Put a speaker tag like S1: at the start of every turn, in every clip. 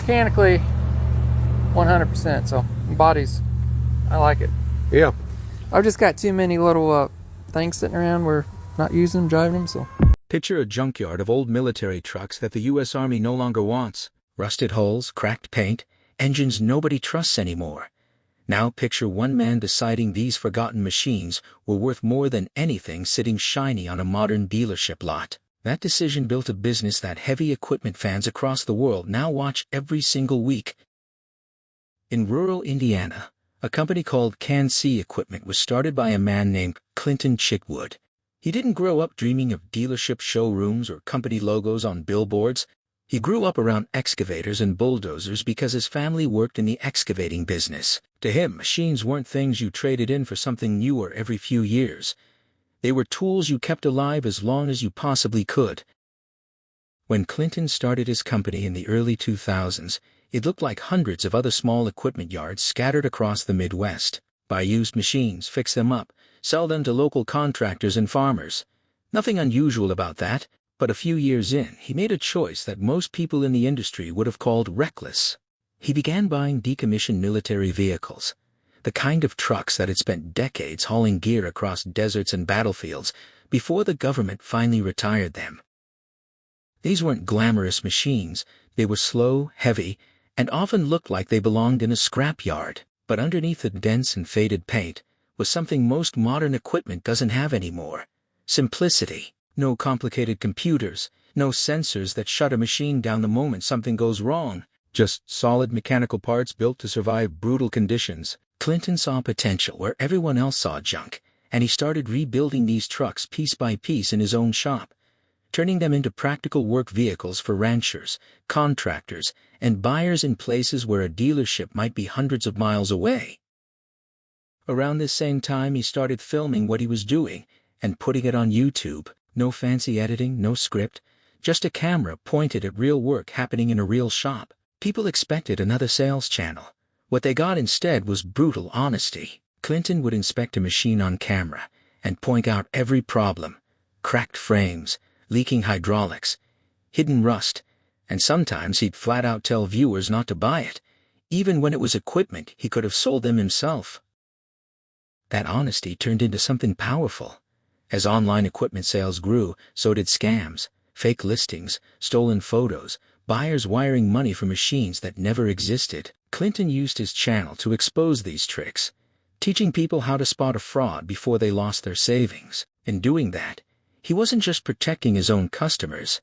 S1: mechanically 100%, so bodies, I like it.
S2: Yeah.
S1: I've just got too many little things sitting around. We're not using them, driving them, so.
S3: Picture a junkyard of old military trucks that the U.S. Army no longer wants. Rusted hulls, cracked paint, engines nobody trusts anymore. Now picture one man deciding these forgotten machines were worth more than anything sitting shiny on a modern dealership lot. That decision built a business that heavy equipment fans across the world now watch every single week. In rural Indiana, a company called Can-C Equipment was started by a man named Clinton Chitwood. He didn't grow up dreaming of dealership showrooms or company logos on billboards. He grew up around excavators and bulldozers because his family worked in the excavating business. To him, machines weren't things you traded in for something newer every few years. They were tools you kept alive as long as you possibly could. When Clinton started his company in the early 2000s, it looked like hundreds of other small equipment yards scattered across the Midwest. Buy used machines, fix them up, sell them to local contractors and farmers. Nothing unusual about that, but a few years in, he made a choice that most people in the industry would have called reckless. He began buying decommissioned military vehicles, the kind of trucks that had spent decades hauling gear across deserts and battlefields before the government finally retired them. These weren't glamorous machines. They were slow, heavy, and often looked like they belonged in a scrapyard. But underneath the dense and faded paint was something most modern equipment doesn't have anymore: simplicity. No complicated computers, no sensors that shut a machine down the moment something goes wrong. Just solid mechanical parts built to survive brutal conditions. Clinton saw potential where everyone else saw junk, and he started rebuilding these trucks piece by piece in his own shop, turning them into practical work vehicles for ranchers, contractors, and buyers in places where a dealership might be hundreds of miles away. Around this same time, he started filming what he was doing and putting it on YouTube. No fancy editing, no script, just a camera pointed at real work happening in a real shop. People expected another sales channel. What they got instead was brutal honesty. Clinton would inspect a machine on camera and point out every problem: cracked frames, leaking hydraulics, hidden rust, and sometimes he'd flat out tell viewers not to buy it, even when it was equipment he could have sold them himself. That honesty turned into something powerful. As online equipment sales grew, so did scams, fake listings, stolen photos, buyers wiring money for machines that never existed. Clinton used his channel to expose these tricks, teaching people how to spot a fraud before they lost their savings. In doing that, he wasn't just protecting his own customers,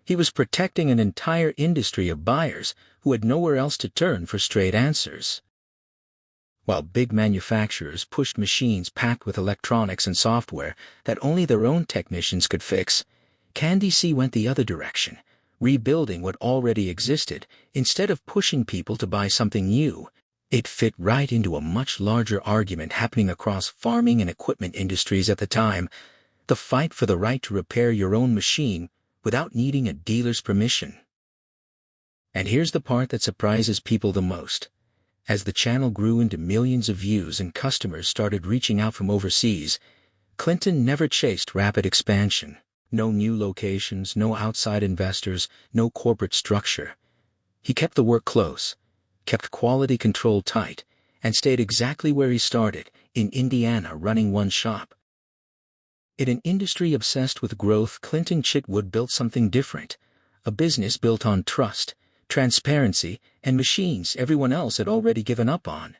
S3: he was protecting an entire industry of buyers who had nowhere else to turn for straight answers. While big manufacturers pushed machines packed with electronics and software that only their own technicians could fix, Can-C went the other direction, rebuilding what already existed instead of pushing people to buy something new. It fit right into a much larger argument happening across farming and equipment industries at the time: the fight for the right to repair your own machine without needing a dealer's permission. And here's the part that surprises people the most. As the channel grew into millions of views and customers started reaching out from overseas, Clinton never chased rapid expansion. No new locations, no outside investors, no corporate structure. He kept the work close, kept quality control tight, and stayed exactly where he started, in Indiana, running one shop. In an industry obsessed with growth, Clinton Chitwood built something different: a business built on trust, transparency, and machines everyone else had already given up on.